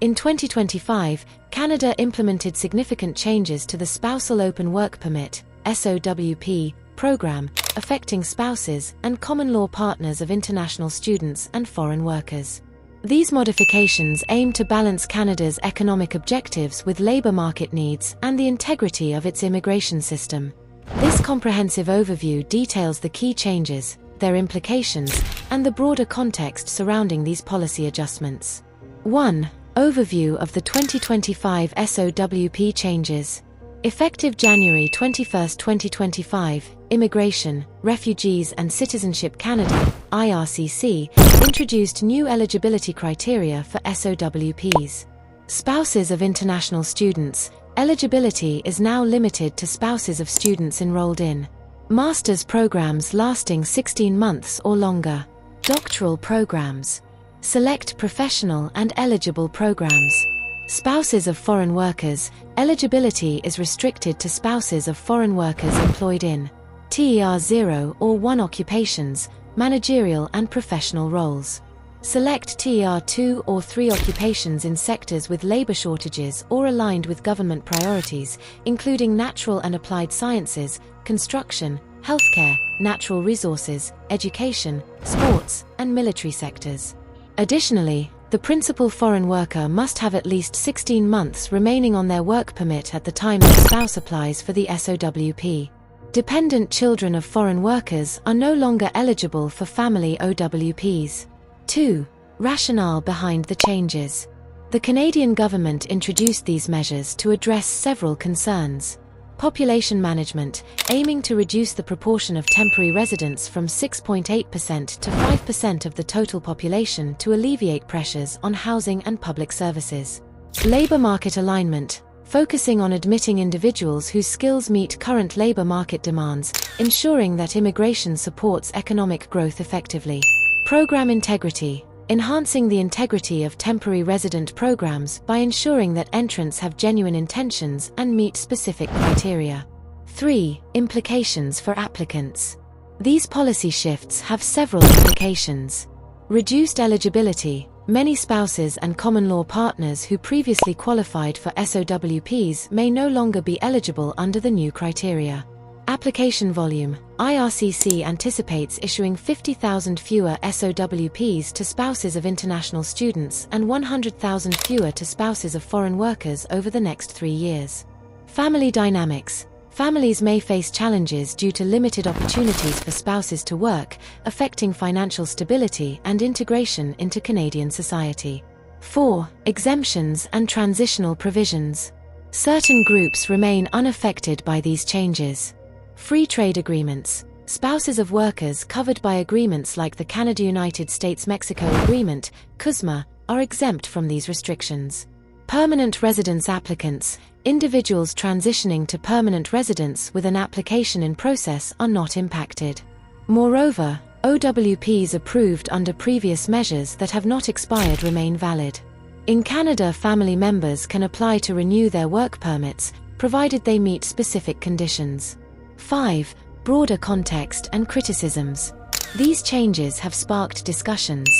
In 2025, Canada implemented significant changes to the Spousal Open Work Permit (SOWP) program, affecting spouses and common law partners of international students and foreign workers. These modifications aim to balance Canada's economic objectives with labour market needs and the integrity of its immigration system. This comprehensive overview details the key changes, their implications, and the broader context surrounding these policy adjustments. 1. Overview of the 2025 SOWP changes. Effective January 21, 2025, Immigration, Refugees and Citizenship Canada (IRCC) introduced new eligibility criteria for SOWPs. Spouses of international students. Eligibility is now limited to spouses of students enrolled in master's programs lasting 16 months or longer, doctoral programs, select professional and eligible programs. Spouses of foreign workers. Eligibility is restricted to spouses of foreign workers employed in TER 0 or 1 occupations, managerial and professional roles. Select TER 2 or 3 occupations in sectors with labor shortages or aligned with government priorities, including natural and applied sciences, construction, healthcare, natural resources, education, sports, and military sectors. Additionally, the principal foreign worker must have at least 16 months remaining on their work permit at the time their spouse applies for the SOWP. Dependent children of foreign workers are no longer eligible for family OWPs. 2. Rationale behind the changes. The Canadian government introduced these measures to address several concerns. Population management, aiming to reduce the proportion of temporary residents from 6.8% to 5% of the total population to alleviate pressures on housing and public services. Labour market alignment, focusing on admitting individuals whose skills meet current labour market demands, ensuring that immigration supports economic growth effectively. Program integrity, enhancing the integrity of temporary resident programs by ensuring that entrants have genuine intentions and meet specific criteria. 3. Implications for applicants. These policy shifts have several implications. Reduced eligibility. Many spouses and common law partners who previously qualified for SOWPs may no longer be eligible under the new criteria. Application volume. IRCC anticipates issuing 50,000 fewer SOWPs to spouses of international students and 100,000 fewer to spouses of foreign workers over the next 3 years. Family dynamics. Families may face challenges due to limited opportunities for spouses to work, affecting financial stability and integration into Canadian society. 4. Exemptions and transitional provisions. Certain groups remain unaffected by these changes. Free trade agreements. Spouses of workers covered by agreements like the Canada-United States-Mexico Agreement, CUSMA, are exempt from these restrictions. Permanent residence applicants. Individuals transitioning to permanent residence with an application in process are not impacted. Moreover, OWPs approved under previous measures that have not expired remain valid. In Canada, family members can apply to renew their work permits, provided they meet specific conditions. 5. Broader context and criticisms. These changes have sparked discussions.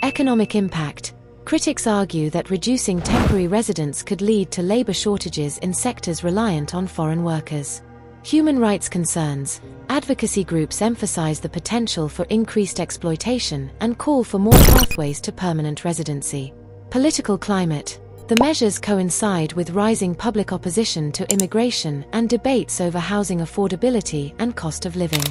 Economic impact. Critics argue that reducing temporary residence could lead to labor shortages in sectors reliant on foreign workers. Human rights concerns. Advocacy groups emphasize the potential for increased exploitation and call for more pathways to permanent residency. Political climate. The measures coincide with rising public opposition to immigration and debates over housing affordability and cost of living.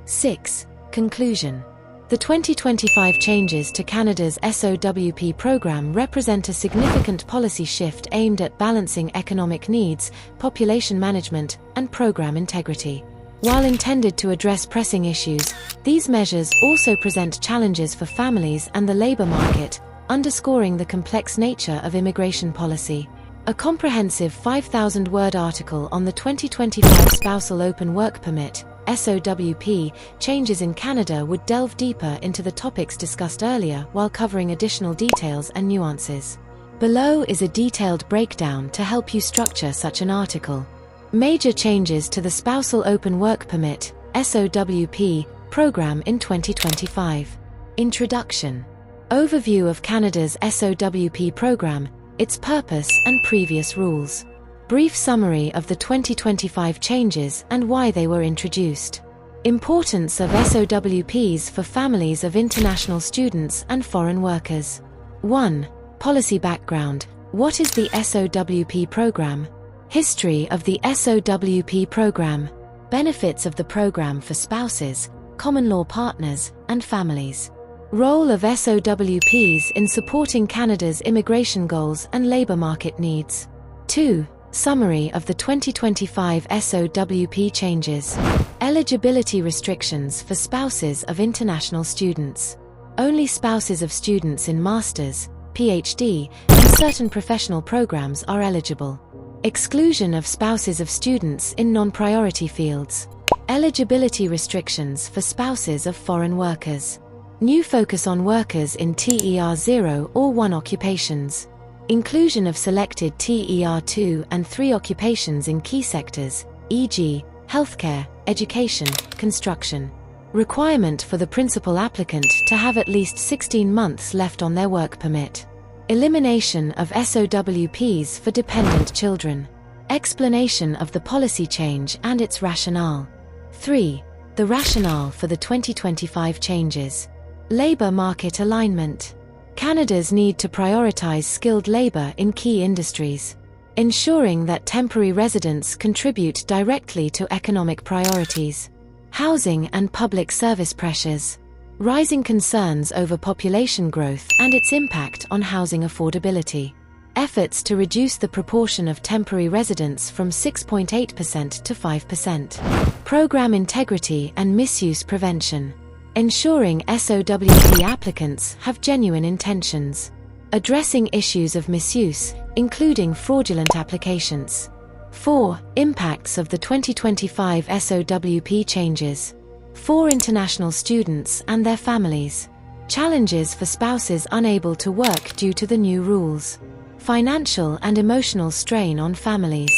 6. Conclusion. The 2025 changes to Canada's SOWP program represent a significant policy shift aimed at balancing economic needs, population management, and program integrity. While intended to address pressing issues, these measures also present challenges for families and the labor market, underscoring the complex nature of immigration policy. A comprehensive 5,000-word article on the 2025 Spousal Open Work Permit (SOWP) changes in Canada would delve deeper into the topics discussed earlier while covering additional details and nuances. Below is a detailed breakdown to help you structure such an article. Major changes to the Spousal Open Work Permit (SOWP) program in 2025. Introduction. Overview of Canada's SOWP program. its purpose and previous rules. Brief summary of the 2025 changes and why they were introduced. Importance of SOWPs for families of international students and foreign workers. 1. Policy background. What is the SOWP program? History of the SOWP program. Benefits of the program for spouses, common law partners, and families. Role of SOWPs in supporting Canada's immigration goals and labour market needs. 2. Summary of the 2025 SOWP changes. Eligibility restrictions for spouses of international students. Only spouses of students in master's, PhD, and certain professional programs are eligible. Exclusion of spouses of students in non-priority fields. Eligibility restrictions for spouses of foreign workers. New focus on workers in TER 0 or 1 occupations. Inclusion of selected TER 2 and 3 occupations in key sectors, e.g., healthcare, education, construction. Requirement for the principal applicant to have at least 16 months left on their work permit. Elimination of SOWPs for dependent children. Explanation of the policy change and its rationale. 3. The rationale for the 2025 changes. Labour market alignment. Canada's need to prioritise skilled labour in key industries. Ensuring that temporary residents contribute directly to economic priorities. Housing and public service pressures. Rising concerns over population growth and its impact on housing affordability. Efforts to reduce the proportion of temporary residents from 6.8% to 5%. Program integrity and misuse prevention. Ensuring SOWP applicants have genuine intentions. Addressing issues of misuse, including fraudulent applications. 4. Impacts of the 2025 SOWP changes. For international students and their families. Challenges for spouses unable to work due to the new rules. Financial and emotional strain on families.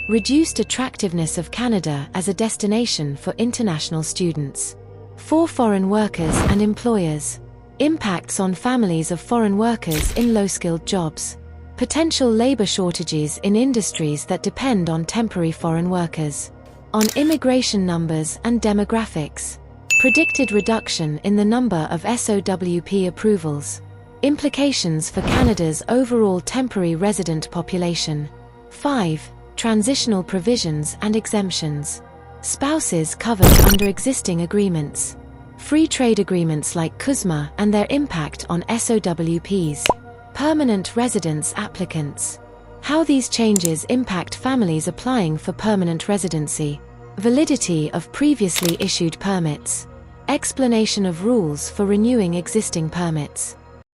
Reduced attractiveness of Canada as a destination for international students. For foreign workers and employers. Impacts on families of foreign workers in low-skilled jobs. Potential labour shortages in industries that depend on temporary foreign workers. On immigration numbers and demographics. Predicted reduction in the number of SOWP approvals. Implications for Canada's overall temporary resident population. 5. Transitional provisions and exemptions. Spouses covered under existing agreements. Free trade agreements like CUSMA and their impact on SOWPs. Permanent residence applicants. How these changes impact families applying for permanent residency. Validity of previously issued permits. Explanation of rules for renewing existing permits.